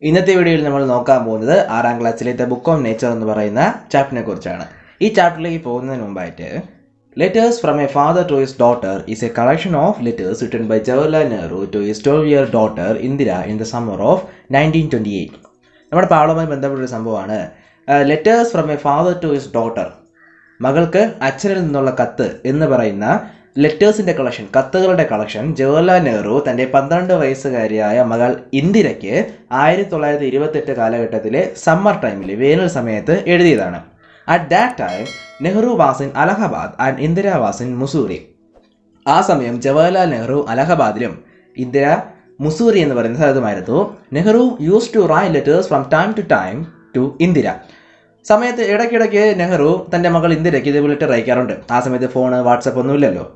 ഇന്നത്തെ വീഡിയോയിൽ നമ്മൾ നോക്കാൻ പോകുന്നത് 6ാം ക്ലാസ്സിലെ ബുക്ക് ഓഫ് നേച്ചർ എന്ന് പറയുന്ന ചാപ്റ്ററിനെ കുറിച്ചാണ്. ഈ ചാപ്റ്ററിലേക്ക് പോകുന്നതിന് മുമ്പായിട്ട് letters from a father to his daughter is a collection of letters written by Jawaharlal Nehru to his 12-year daughter Indira in the summer of 1928. നമ്മുടെ പാഠവുമായി ബന്ധപ്പെട്ടൊരു സംഭവമാണ് letters from a father to his daughter, മകൾക്ക് അച്ഛനിൽ നിന്നുള്ള കത്ത് എന്ന് പറയുന്ന ലെറ്റേഴ്സിൻ്റെ കളക്ഷൻ, കത്തുകളുടെ കളക്ഷൻ ജവഹർലാൽ നെഹ്റു തൻ്റെ 12 വയസ്സുകാരിയായ മകൾ ഇന്ദിരയ്ക്ക് 1928 കാലഘട്ടത്തിലെ സമ്മർ ടൈമിൽ, വേനൽ സമയത്ത് എഴുതിയതാണ്. At that time Nehru was in Allahabad and Indira was in Mussoorie. ആ സമയം ജവഹർലാൽ നെഹ്റു അലഹബാദിലും ഇന്ദിര മുസൂറി എന്ന് പറയുന്ന സ്ഥലത്തുമായിരുന്നു. Nehru used to write letters from time to Indira. സമയത്ത് ഇടയ്ക്കിടയ്ക്ക് നെഹ്റു തൻ്റെ മകൾ ഇന്ദിരയ്ക്ക് ഇതേപോലെ ലെറ്റർ അയക്കാറുണ്ട്. ആ സമയത്ത് ഫോണ്, വാട്സപ്പ് ഒന്നുമില്ലല്ലോ.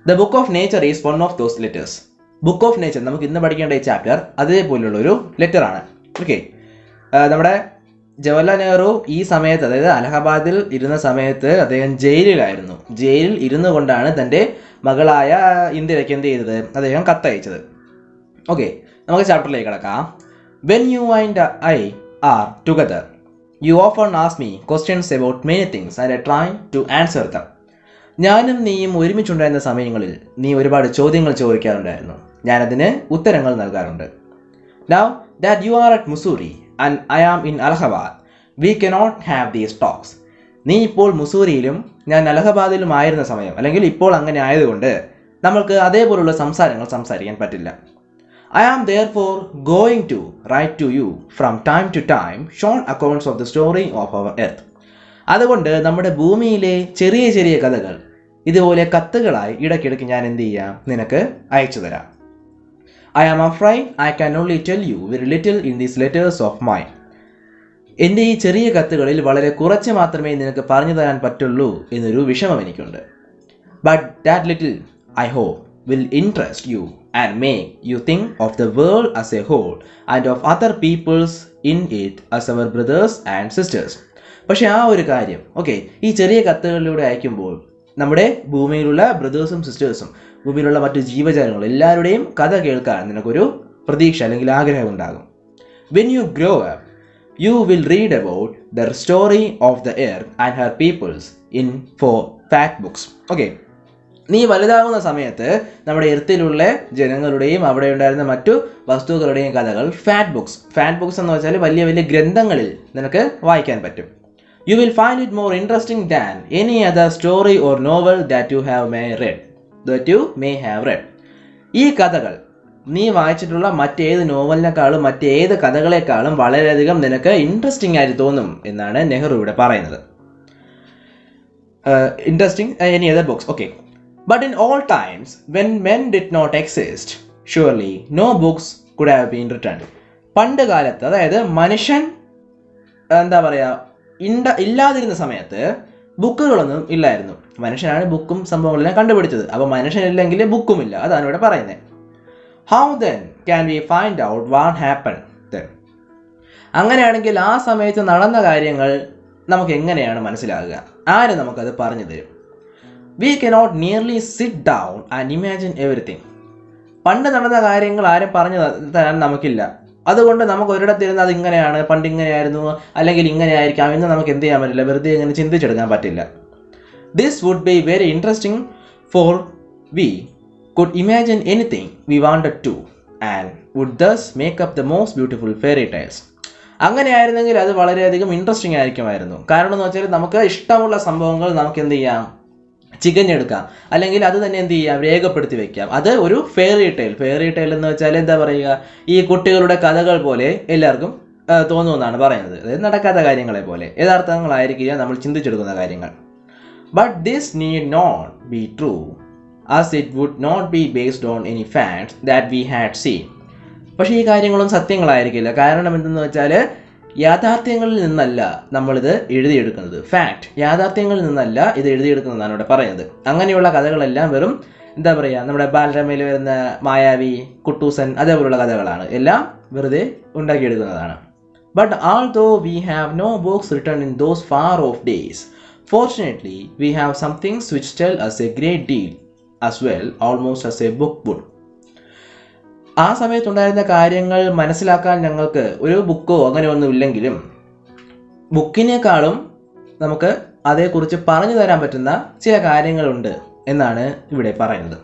The book of nature is one of those letters. Book of nature, നമുക്ക് ഇന്ന് പഠിക്കേണ്ട ഈ ചാപ്റ്റർ അതേപോലുള്ളൊരു ലെറ്ററാണ്. ഓക്കെ, നമ്മുടെ ജവഹർലാൽ നെഹ്റു ഈ സമയത്ത്, അതായത് അലഹബാദിൽ ഇരുന്ന സമയത്ത് അദ്ദേഹം ജയിലിലായിരുന്നു. ജയിലിൽ ഇരുന്നു കൊണ്ടാണ് തൻ്റെ മകളായ ഇന്ദിരയ്ക്ക് എന്ത് ചെയ്തത്, അദ്ദേഹം കത്തയച്ചത്. ഓക്കെ, നമുക്ക് ചാപ്റ്ററിലേക്ക് കിടക്കാം. When you and I R together you often ask me questions about many things and I try to answer them. ഞാനും നീയും ഒരുമിച്ചുണ്ടായിരുന്ന സമയങ്ങളിൽ നീ ഒരുപാട് ചോദ്യങ്ങൾ ചോദിക്കാറുണ്ടായിരുന്നു, ഞാനതിന് ഉത്തരങ്ങൾ നൽകാറുണ്ട്. Now that you are at Mussoorie and I am in Allahabad, we cannot have these talks. നീ ഇപ്പോൾ മുസൂറിയിലും ഞാൻ അലഹബാദിലും ആയിരുന്ന സമയം, അല്ലെങ്കിൽ ഇപ്പോൾ അങ്ങനെ ആയതുകൊണ്ട് നമ്മൾക്ക് അതേപോലുള്ള സംസാരങ്ങൾ സംസാരിക്കാൻ പറ്റില്ല. I am therefore going to write to you from time to time short accounts of the story of our earth. അതുകൊണ്ട് നമ്മുടെ ഭൂമിയിലെ ചെറിയ ചെറിയ കഥകൾ ഇതുപോലെ കത്തുകളായി ഇടയ്ക്കിടയ്ക്ക് ഞാൻ എന്ത് ചെയ്യാം, നിനക്ക് അയച്ചു തരാം. I am afraid I can only tell you very little in these letters of mine. എൻ്റെ ഈ ചെറിയ കത്തുകളിൽ വളരെ കുറച്ച് മാത്രമേ നിനക്ക് പറഞ്ഞു തരാൻ പറ്റുള്ളൂ എന്നൊരു വിഷമം എനിക്കുണ്ട്. But that little, I hope, will interest you and make you think of the world as a whole and of other peoples in it as our brothers and sisters. പക്ഷേ ആ ഒരു കാര്യം, ഓക്കെ, ഈ ചെറിയ കത്തുകളിലൂടെ അയക്കുമ്പോൾ നമ്മുടെ ഭൂമിയിലുള്ള ബ്രദേഴ്സും സിസ്റ്റേഴ്സും, ഭൂമിയിലുള്ള മറ്റു ജീവജാലങ്ങളും എല്ലാവരുടെയും കഥ കേൾക്കാൻ നിനക്കൊരു പ്രതീക്ഷ അല്ലെങ്കിൽ ആഗ്രഹം ഉണ്ടാകും. When you grow up, you will read about the story of the earth and her peoples in 4 fact books. Okay, നീ വലുതാകുന്ന സമയത്ത് നമ്മുടെ എർത്തിലുള്ള ജനങ്ങളുടെയും അവിടെ ഉണ്ടായിരുന്ന മറ്റു വസ്തുക്കളുടെയും കഥകൾ ഫാറ്റ് ബുക്സ് എന്ന് വെച്ചാൽ വലിയ വലിയ ഗ്രന്ഥങ്ങളിൽ നിനക്ക് വായിക്കാൻ പറ്റും. You will find it more interesting than any other story or novel that you may have red. ഈ കഥകൾ നീ വായിച്ചിട്ടുള്ള മറ്റേത് നോവലിനേക്കാളും മറ്റേത് കഥകളെക്കാളും വളരെയധികം നിനക്ക് ഇൻട്രസ്റ്റിംഗ് ആയിട്ട് തോന്നും എന്നാണ് നെഹ്റു ഇവിടെ പറയുന്നത്. Interesting any other books. Okay, but in all times when men did not exist, surely no books could have been written. പണ്ട് കാലത്ത്, അതായത് മനുഷ്യൻ എന്താ പറയുക ഇല്ലാതിരുന്ന സമയത്ത് ബുക്കുകളൊന്നും ഇല്ലായിരുന്നു. മനുഷ്യനാണ് ബുക്കും സംഭവങ്ങളെല്ലാം കണ്ടുപിടിച്ചത്. അപ്പോൾ മനുഷ്യനില്ലെങ്കിൽ ബുക്കുമില്ല, അതാണ് ഇവിടെ പറയുന്നത്. How then can we find out what happened then? അങ്ങനെയാണെങ്കിൽ ആ സമയത്ത് നടന്ന കാര്യങ്ങൾ നമുക്ക് എങ്ങനെയാണ് മനസ്സിലാകുക? ആര് നമുക്കത് പറഞ്ഞു തരും? We cannot merely sit down and imagine everything. പണ്ട് നടന്ന കാര്യങ്ങൾ ആരും പറഞ്ഞു തരാൻ നമുക്കില്ല. അതുകൊണ്ട് നമുക്ക് ഒരിടത്തിരുന്ന് അത് ഇങ്ങനെയാണ്, പണ്ട് ഇങ്ങനെയായിരുന്നു, അല്ലെങ്കിൽ ഇങ്ങനെ ആയിരിക്കാം എന്ന് നമുക്ക് എന്ത് ചെയ്യാൻ പറ്റില്ല, വെറുതെ ഇങ്ങനെ ചിന്തിച്ചെടുക്കാൻ പറ്റില്ല. This would be very interesting for we could imagine anything we wanted to and would thus make up the most beautiful fairy tales. അങ്ങനെയായിരുന്നെങ്കിൽ അത് വളരെയധികം ഇൻട്രസ്റ്റിംഗ് ആയിരിക്കുമായിരുന്നു. കാരണം എന്ന് വെച്ചാൽ നമുക്ക് ഇഷ്ടമുള്ള സംഭവങ്ങൾ നമുക്ക് എന്ത് ചെയ്യാം, ചികഞ്ഞെടുക്കാം, അല്ലെങ്കിൽ അത് തന്നെ എന്ത് ചെയ്യാം, രേഖപ്പെടുത്തി വെക്കാം. അത് ഒരു ഫെയറി ടെയിൽ എന്ന് വെച്ചാൽ എന്താ പറയുക, ഈ കുട്ടികളുടെ കഥകൾ പോലെ എല്ലാവർക്കും തോന്നുമെന്നാണ് പറയുന്നത്. അതായത് നടക്കാത്ത കാര്യങ്ങളെ പോലെ, യഥാർത്ഥങ്ങളായിരിക്കില്ല നമ്മൾ ചിന്തിച്ചെടുക്കുന്ന കാര്യങ്ങൾ. But this need not be true as it would not be based on any facts that we had seen. പക്ഷേ ഈ കാര്യങ്ങളും സത്യങ്ങളായിരിക്കില്ല. കാരണം എന്തെന്ന് വെച്ചാൽ യാഥാർത്ഥ്യങ്ങളിൽ നിന്നല്ല നമ്മളിത് എഴുതിയെടുക്കുന്നത്. ഫാക്ട്, യാഥാർത്ഥ്യങ്ങളിൽ നിന്നല്ല ഇത് എഴുതിയെടുക്കുന്നതാണ് ഇവിടെ പറയുന്നത്. അങ്ങനെയുള്ള കഥകളെല്ലാം വെറും എന്താ പറയുക, നമ്മുടെ ബാലരമയിൽ വരുന്ന മായാവി, കുട്ടൂസൻ, അതേപോലുള്ള കഥകളാണ്. എല്ലാം വെറുതെ ഉണ്ടാക്കിയെടുക്കുന്നതാണ്. But although we have no books written in those far off days, fortunately we have some things which tell us a great deal as well, almost as a book would. ആ സമയത്തുണ്ടായിരുന്ന കാര്യങ്ങൾ മനസ്സിലാക്കാൻ ഞങ്ങൾക്ക് ഒരു ബുക്കോ അങ്ങനെ ഒന്നും ഇല്ലെങ്കിലും ബുക്കിനേക്കാളും നമുക്ക് അതേക്കുറിച്ച് പറഞ്ഞു തരാൻ പറ്റുന്ന ചില കാര്യങ്ങളുണ്ട് എന്നാണ് ഇവിടെ പറയുന്നത്.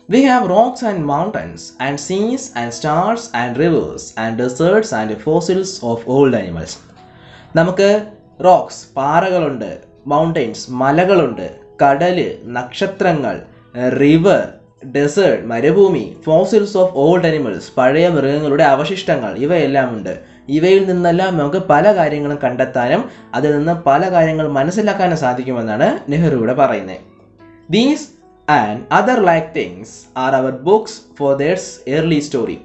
We have rocks and mountains and seas and stars and rivers and deserts and fossils of old animals. നമുക്ക് റോക്സ് പാറകളുണ്ട്, മൗണ്ടെയിൻസ് മലകളുണ്ട്, കടല്, നക്ഷത്രങ്ങൾ, റിവർ, ഡെസേർട്ട് മരുഭൂമി, ഫോസിൽസ് ഓഫ് ഓൾഡ് അനിമൽസ് പഴയ മൃഗങ്ങളുടെ അവശിഷ്ടങ്ങൾ, ഇവയെല്ലാം ഉണ്ട്. ഇവയിൽ നിന്നെല്ലാം നമുക്ക് പല കാര്യങ്ങളും കണ്ടെത്താനും അതിൽ നിന്ന് പല കാര്യങ്ങൾ മനസ്സിലാക്കാനും സാധിക്കുമെന്നാണ് നെഹ്റു ഇവിടെ പറയുന്നത്. These and other like things are our books for their early story.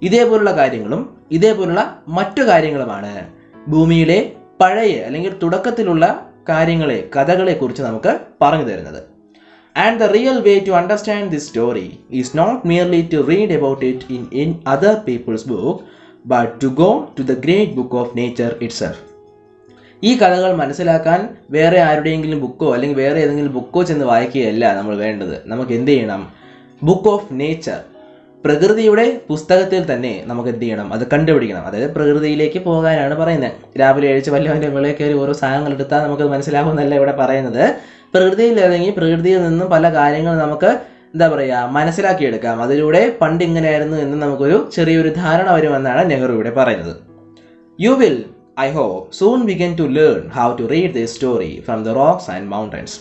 ഇതേപോലുള്ള കാര്യങ്ങളും ഇതേപോലുള്ള മറ്റു കാര്യങ്ങളുമാണ് ഭൂമിയിലെ പഴയ അല്ലെങ്കിൽ തുടക്കത്തിലുള്ള കഥകളെ കുറിച്ച് നമുക്ക് പറഞ്ഞു തരുന്നത്. And the real way to understand this story is not merely to read about it in other people's book, but to go to the great book of nature itself. ഈ കഥകൾ മനസ്സിലാക്കാൻ വേറെ ആരുടെയെങ്കിലും ബുക്കോ അല്ലെങ്കിൽ വേറെ ഏതെങ്കിലും ബുക്കോ ചെന്ന് വായിക്കുകയല്ല നമ്മൾ വേണ്ടത്. നമുക്ക് എന്ത് ചെയ്യണം? ബുക്ക് ഓഫ് നേച്ചർ, പ്രകൃതിയുടെ പുസ്തകത്തിൽ തന്നെ നമുക്ക് എന്ത് ചെയ്യണം? അത് കണ്ടുപിടിക്കണം. അതായത് പ്രകൃതിയിലേക്ക് പോകാനാണ് പറയുന്നത്. രാവിലെ എഴുച്ച് വല്ലവൻ്റെ വിളയിൽ കയറി ഓരോ സാധനങ്ങൾ എടുത്താൽ നമുക്ക് മനസ്സിലാകുമെന്നല്ല ഇവിടെ പറയുന്നത്. പ്രകൃതിയിൽ അല്ലെങ്കിൽ പ്രകൃതിയിൽ നിന്നും പല കാര്യങ്ങൾ നമുക്ക് മനസ്സിലാക്കിയെടുക്കാം. അതിലൂടെ പണ്ട് ഇങ്ങനെയായിരുന്നു എന്ന് നമുക്കൊരു ചെറിയൊരു ധാരണ വരുമെന്നാണ് നെഹ്റു ഇവിടെ പറയുന്നത്. You will, I hope, soon begin to learn how to read this story from the rocks and mountains.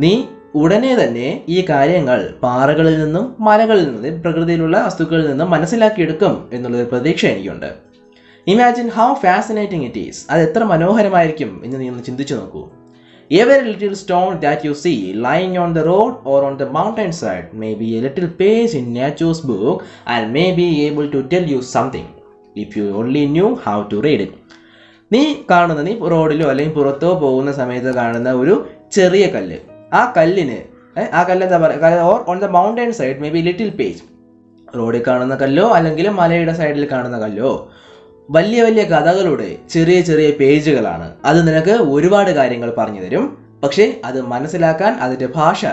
നീ ഉടനെ തന്നെ ഈ കാര്യങ്ങൾ പാറകളിൽ നിന്നും മലകളിൽ നിന്നും പ്രകൃതിയിലുള്ള വസ്തുക്കളിൽ നിന്നും മനസ്സിലാക്കിയെടുക്കും എന്നുള്ളൊരു പ്രതീക്ഷ എനിക്കുണ്ട്. Imagine how fascinating it is. അത് എത്ര മനോഹരമായിരിക്കും എന്ന് നീ ഒന്ന് ചിന്തിച്ചു നോക്കൂ. Every little stone that you see lying on the road or on the mountainside may be a little page in nature's book and may be able to tell you something if you only knew how to read it. നീ റോഡിലോ അല്ലെങ്കിൽ പുറത്തോ പോകുന്ന സമയത്ത് കാണുന്ന ഒരു ചെറിയ കല്ല്, ആ കല്ല് എന്താ പറയുക, or on the mountain side may be little page, റോഡിൽ കാണുന്ന കല്ലോ അല്ലെങ്കിൽ മലയുടെ സൈഡിൽ കാണുന്ന കല്ലോ വലിയ വലിയ കഥകളുടെ ചെറിയ ചെറിയ പേജുകളാണ്. അത് നിനക്ക് ഒരുപാട് കാര്യങ്ങൾ പറഞ്ഞു തരും. പക്ഷേ അത് മനസ്സിലാക്കാൻ അതിൻ്റെ ഭാഷ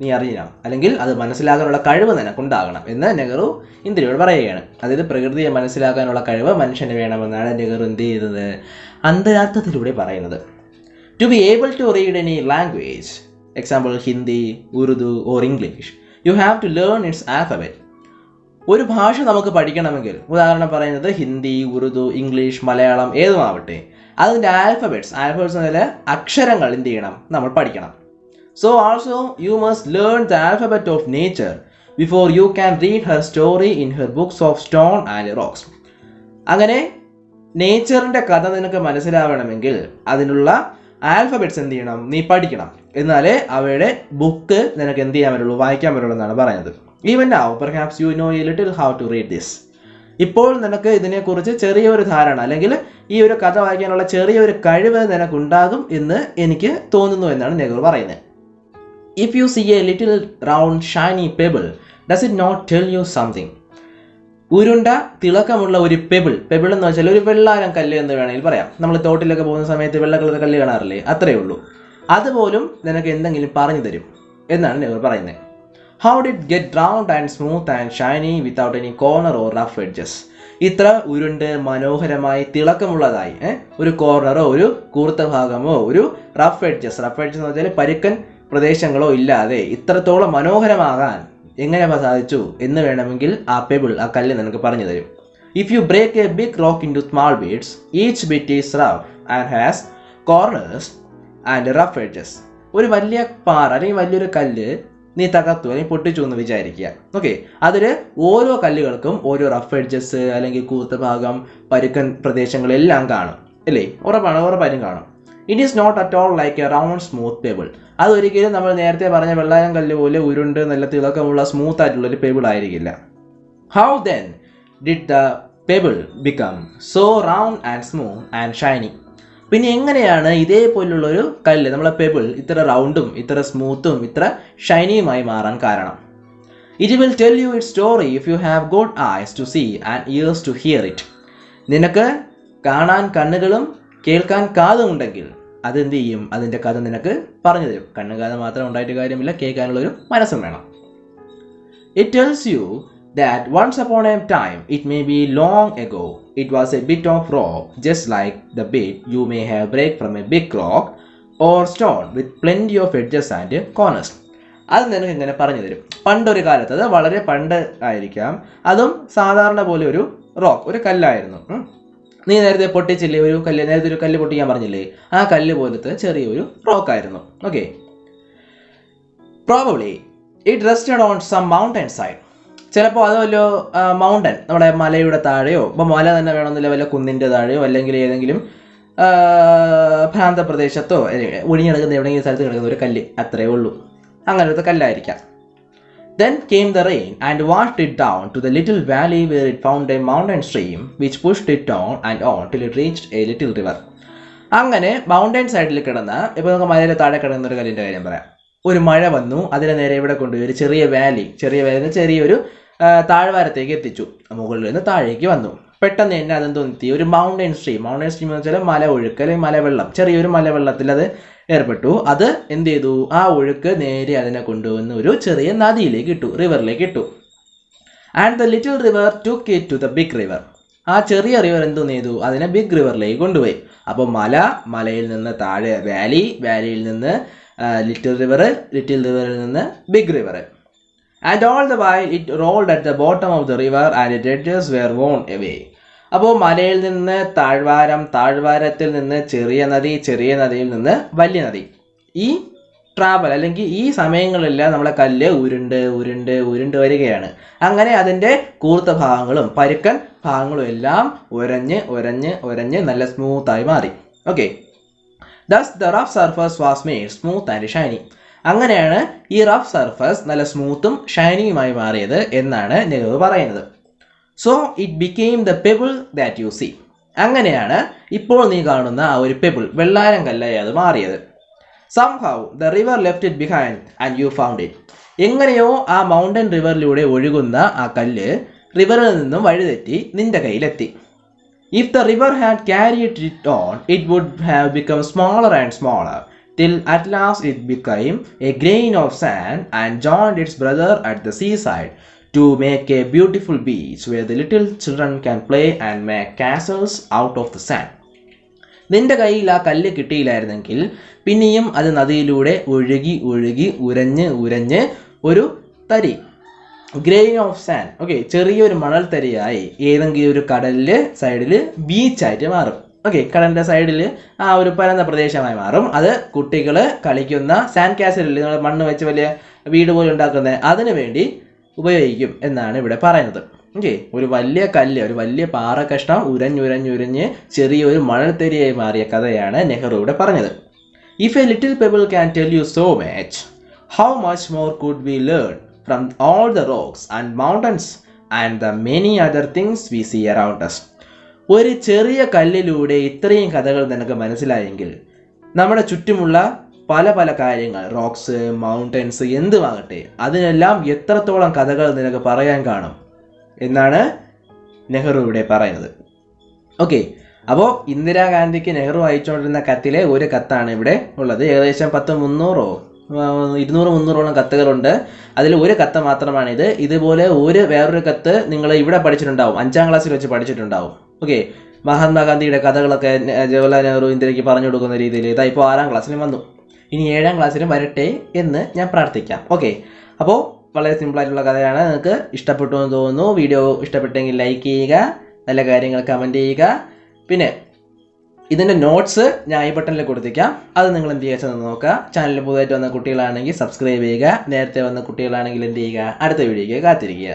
നീ അറിയണം, അല്ലെങ്കിൽ അത് മനസ്സിലാക്കാനുള്ള കഴിവ് നിനക്കുണ്ടാകണം എന്ന് നെഹ്റു ഇന്ത്യയോട് പറയുകയാണ്. അതായത് പ്രകൃതിയെ മനസ്സിലാക്കാനുള്ള കഴിവ് മനുഷ്യന് വേണമെന്നാണ് നെഹ്റു എന്ത് ചെയ്തത്? അന്തരാർത്ഥത്തിലൂടെ പറയുന്നത്. To be able to read any language, example Hindi, Urdu or English, you have to learn its alphabet. ഒരു ഭാഷ നമുക്ക് പഠിക്കണമെങ്കിൽ, ഉദാഹരണം പറയുന്നത് ഹിന്ദി, ഉറുദു, ഇംഗ്ലീഷ്, മലയാളം ഏതുമാവട്ടെ, അതിൻ്റെ ആൽഫബറ്റ്സ് എന്നതിൽ അക്ഷരങ്ങൾ എന്ത് ചെയ്യണം? നമ്മൾ പഠിക്കണം. So also you must learn the alphabet of nature before you can read her story in her books of stone and rocks. അങ്ങനെ നേച്ചറിൻ്റെ കഥ നിനക്ക് മനസ്സിലാവണമെങ്കിൽ അതിനുള്ള ആൽഫബറ്റ്സ് എന്ത് ചെയ്യണം? നീ പഠിക്കണം. എന്നാലേ അവയുടെ ബുക്ക് നിനക്ക് എന്ത് ചെയ്യാൻ പറ്റുള്ളൂ? വായിക്കാൻ പറ്റുള്ളൂ എന്നാണ് പറയുന്നത്. Even now perhaps you know a little how to read this. ഇപ്പോൾ നിനക്ക് ഇതിനെക്കുറിച്ച് ചെറിയൊരു ധാരണ അല്ലെങ്കിൽ ഈ ഒരു കഥ വായിക്കാനുള്ള ചെറിയൊരു കഴിവ് നിനക്കുണ്ടാകും എന്ന് എനിക്ക് തോന്നുന്നു എന്നാണ് നെഹ്റു പറയുന്നത്. If you see a little round shiny pebble, does it not tell you something? ഉരുണ്ട തിളക്കമുള്ള ഒരു പെബിൾ എന്ന് വെച്ചാൽ ഒരു വെള്ളാരം കല്ല് എന്ന് വേണമെങ്കിൽ പറയാം. നമ്മൾ തോട്ടിലൊക്കെ പോകുന്ന സമയത്ത് വെള്ള കളർ കല്ല് കാണാറില്ലേ? അത്രയേ ഉള്ളൂ. അതുപോലും നിനക്ക് എന്തെങ്കിലും പറഞ്ഞു തരും എന്നാണ് നെഹ്റു പറയുന്നത്. How did it get round and smooth and shiny without any corner or rough edges? ഇത്ര ഉരുണ്ട് മനോഹരമായി തിളക്കമുള്ളതായി ഒരു കോർണറോ ഒരു കൂർത്ത ഭാഗമോ ഒരു റഫ് എഡ്ജസ് എന്ന് വെച്ചാൽ പരുക്കൻ പ്രദേശങ്ങളോ ഇല്ലാതെ ഇത്രത്തോളം മനോഹരമാകാൻ എങ്ങനെ സാധിച്ചു എന്ന് വേണമെങ്കിൽ ആ കല്ല് നിനക്ക് പറഞ്ഞു തരും. If you break a big rock into small bits, each bit is rough and has corners and rough edges. ഒരു വലിയ പാറ അല്ലെങ്കിൽ വലിയൊരു കല്ല് നീ തകർത്തു അല്ലെങ്കിൽ പൊട്ടിച്ചു എന്ന് വിചാരിക്കുക. ഓക്കെ, അതിൽ ഓരോ കല്ലുകൾക്കും ഓരോ റഫ് എഡ്ജസ് അല്ലെങ്കിൽ കൂർത്ത ഭാഗം, പരുക്കൻ പ്രദേശങ്ങളെല്ലാം കാണും അല്ലേ? ഉറപ്പായും കാണും. It is not at all like a round smooth pebble. അതൊരിക്കലും നമ്മൾ നേരത്തെ പറഞ്ഞ വെള്ളാരം കല്ല് പോലെ ഉരുണ്ട് നല്ല തിളക്കമുള്ള സ്മൂത്ത് ആയിട്ടുള്ളൊരു പെബിൾ ആയിരിക്കില്ല. How then did the pebble become so round and smooth and Shiny? പിന്നെ എങ്ങനെയാണ് ഇതേപോലുള്ളൊരു കല്ല്, നമ്മളെ പെബിൾ, ഇത്ര റൗണ്ടും ഇത്ര സ്മൂത്തും ഇത്ര ഷൈനിയുമായി മാറാൻ കാരണം? It will tell you it story if you have good eyes to see and ears to hear it. നിനക്ക് കാണാൻ കണ്ണുകളും കേൾക്കാൻ കാതും ഉണ്ടെങ്കിൽ അതെന്ത് ചെയ്യും? അതിൻ്റെ കഥ നിനക്ക് പറഞ്ഞു തരും. കണ്ണുകാലം മാത്രം ഉണ്ടായിട്ട് കാര്യമില്ല, കേൾക്കാനുള്ളൊരു മനസ്സും വേണം. It tells U that once upon a time, it may be long ago, it was a bit of rock, just like the bit you may have break from a big rock or stone with plenty of edges and corners. അത് നിനക്ക് ഇങ്ങനെ പറഞ്ഞു തരും. പണ്ടൊരു കാലത്ത്, അത് വളരെ പണ്ട് ആയിരിക്കാം, അതും സാധാരണ പോലെ ഒരു റോക്ക്, ഒരു കല്ലായിരുന്നു. നീ നേരത്തെ പൊട്ടിച്ചില്ലേ ഒരു കല്ല്, നേരത്തെ ഒരു കല്ല് പൊട്ടിക്കാൻ പറഞ്ഞില്ലേ, ആ കല്ല് പോലത്തെ ചെറിയൊരു റോക്കായിരുന്നു. Okay, probably it rested on some mountain side. ചിലപ്പോൾ അത് വല്ല മൗണ്ടൻ, നമ്മുടെ മലയുടെ താഴെയോ, ഇപ്പോൾ മല തന്നെ വേണമെന്നില്ല, വല്ല കുന്നിൻ്റെ താഴെയോ അല്ലെങ്കിൽ ഏതെങ്കിലും പ്രാന്തപ്രദേശത്തോ ഒഴിഞ്ഞെടുക്കുന്ന എവിടെയെങ്കിലും സ്ഥലത്ത് കിടക്കുന്ന ഒരു കല്ല്, അത്രയേ ഉള്ളൂ, അങ്ങനത്തെ കല്ലായിരിക്കാം. Then came the rain and washed it down to the little valley where it found a mountain stream which pushed it on and on till it reached a little river. അങ്ങനെ മൗണ്ടൻ സൈഡിൽ കിടന്ന, ഇപ്പോൾ നമുക്ക് മലയുടെ താഴെ കിടന്ന ഒരു കല്ലിൻ്റെ കാര്യം പറയാം. ഒരു മഴ വന്നു, അതിനെ നേരെ ഇവിടെ കൊണ്ടുപോയി ഒരു ചെറിയ വാലി, ചെറിയൊരു താഴ്വാരത്തേക്ക് എത്തിച്ചു. മുകളിൽ നിന്ന് താഴേക്ക് വന്നു. പെട്ടെന്ന് തന്നെ അതെന്തോന്നി, ഒരു മൗണ്ടൻ സ്ട്രീം എന്ന് വെച്ചാൽ മല ഒഴുക്ക് അല്ലെങ്കിൽ മലവെള്ളം, ചെറിയൊരു മലവെള്ളത്തിൽ അത് ഏർപ്പെട്ടു. അത് എന്ത് ചെയ്തു, ആ ഒഴുക്ക് നേരെ അതിനെ കൊണ്ടുവന്ന് ഒരു ചെറിയ നദിയിലേക്ക് ഇട്ടു, റിവറിലേക്ക് ഇട്ടു. And the little river took it to the big river. ആ ചെറിയ റിവർ എന്തോന്ന് ചെയ്തു, അതിനെ ബിഗ് റിവറിലേക്ക് കൊണ്ടുപോയി. അപ്പോൾ മലയിൽ നിന്ന് താഴെ വാലിയിൽ നിന്ന് ലിറ്റിൽ റിവറിൽ നിന്ന് big river. And all the while it rolled at the bottom of the river and it edges were worn away. അപ്പോൾ മലയിൽ നിന്ന് താഴ്വാരത്തിൽ നിന്ന് ചെറിയ നദിയിൽ നിന്ന് വലിയ നദി. ഈ ട്രാവൽ അല്ലെങ്കിൽ ഈ സമയങ്ങളെല്ലാം നമ്മളെ കല്ല് ഉരുണ്ട് വരികയാണ്. അങ്ങനെ അതിൻ്റെ കൂർത്ത ഭാഗങ്ങളും പരുക്കൻ ഭാഗങ്ങളും എല്ലാം ഉരഞ്ഞ് നല്ല സ്മൂത്തായി മാറി. Okay, thus the rough surface was made smooth and shiny. അങ്ങനെയാണ് ഈ റഫ് സർഫസ് നല്ല സ്മൂത്തും ഷൈനിയുമായി മാറിയത് എന്നാണ് നെഹ്റു പറയുന്നത്. So it became the pebble that you see. അങ്ങനെയാണ് ഇപ്പോൾ നീ കാണുന്ന ആ ഒരു പെബിൾ, വെള്ളാരം കല്ലായി അത് മാറിയത്. Somehow the river left it behind and you found it. എങ്ങനെയോ ആ മൗണ്ടൻ റിവറിലൂടെ ഒഴുകുന്ന ആ കല്ല് റിവറിൽ നിന്നും വഴിതെറ്റി നിന്റെ കയ്യിലെത്തി. If the river had carried it on, it would have become smaller and smaller, till at last it became a grain of sand and joined its brother at the seaside to make a beautiful beach where the little children can play and make castles out of the sand. നിന്റെ കയ്യിൽ ആ കല്ല് കിട്ടിയില്ലായിരുന്നെങ്കിൽ പിന്നെയും അത് നദിയിലൂടെ ഒഴുകി ഉരഞ്ഞ് ഒരു തരി, grain of sand, okay, ചെറിയൊരു മണൽ തരിയായി ഏതെങ്കിലും ഒരു കടലില് സൈഡിൽ ബീച്ചായിട്ട് മാറും. ഓക്കെ, കടലിൻ്റെ സൈഡിൽ ആ ഒരു പരന്ന പ്രദേശമായി മാറും. അത് കുട്ടികൾ കളിക്കുന്ന സാൻഡ് കാസിലിൽ നമ്മൾ മണ്ണ് വെച്ച് വലിയ വീട് പോലെ ഉണ്ടാക്കുന്നത്, അതിനു വേണ്ടി ഉപയോഗിക്കും എന്നാണ് ഇവിടെ പറയുന്നത്. ഓക്കെ, ഒരു വലിയ കല്ല്, ഒരു വലിയ പാറ കഷ്ണം ഉരഞ്ഞ് ചെറിയൊരു മണൽത്തരിയായി മാറിയ കഥയാണ് നെഹ്റു ഇവിടെ പറഞ്ഞത്. If A little pebble can tell you so much, how much more could we learn from all the rocks and mountains and the many other things we see around us. ഒരു ചെറിയ കല്ലിലൂടെ ഇത്രയും കഥകൾ നിനക്ക് മനസ്സിലായെങ്കിൽ നമ്മുടെ ചുറ്റുമുള്ള പല കാര്യങ്ങൾ, റോക്സ്, മൗണ്ടൻസ്, എന്തുമാകട്ടെ, അതിനെല്ലാം എത്രത്തോളം കഥകൾ നിനക്ക് പറയാൻ കാണും എന്നാണ് നെഹ്റു ഇവിടെ പറയുന്നത്. ഓക്കെ, അപ്പോൾ ഇന്ദിരാഗാന്ധിക്ക് നെഹ്റു അയച്ചുകൊണ്ടിരുന്ന കത്തിലെ ഒരു കത്താണ് ഇവിടെ ഉള്ളത്. ഏകദേശം 200-300ഓളം കത്തുകളുണ്ട്. അതിൽ ഒരു കത്ത് മാത്രമാണിത്. ഇതുപോലെ വേറൊരു കത്ത് നിങ്ങൾ ഇവിടെ പഠിച്ചിട്ടുണ്ടാവും, 5ാം ക്ലാസ്സിൽ വെച്ച് പഠിച്ചിട്ടുണ്ടാവും. ഓക്കെ, മഹാത്മാഗാന്ധിയുടെ കഥകളൊക്കെ ജവഹർലാൽ നെഹ്റു ഇന്ത്യക്ക് പറഞ്ഞു കൊടുക്കുന്ന രീതിയിൽ ഇതാ ഇപ്പോൾ 6ാം ക്ലാസ്സിലും വന്നു. ഇനി 7ാം ക്ലാസ്സിലും വരട്ടെ എന്ന് ഞാൻ പ്രാർത്ഥിക്കാം. ഓക്കെ, അപ്പോൾ വളരെ സിമ്പിളായിട്ടുള്ള കഥയാണ്. നിങ്ങൾക്ക് ഇഷ്ടപ്പെട്ടു എന്ന് തോന്നുന്നു. വീഡിയോ ഇഷ്ടപ്പെട്ടെങ്കിൽ ലൈക്ക് ചെയ്യുക, നല്ല കാര്യങ്ങൾ കമൻറ്റ് ചെയ്യുക. പിന്നെ ഇതിൻ്റെ നോട്ട്സ് ഞാൻ ഈ ബട്ടണിൽ കൊടുത്തിരിക്കാം, അത് നിങ്ങൾ എന്ത് ചെയ്യുക നോക്കുക. ചാനലിൽ പുതുതായിട്ട് വന്ന കുട്ടികളാണെങ്കിൽ സബ്സ്ക്രൈബ് ചെയ്യുക, നേരത്തെ വന്ന കുട്ടികളാണെങ്കിൽ എന്ത് ചെയ്യുക, അടുത്ത വീഡിയോയ്ക്ക് കാത്തിരിക്കുക.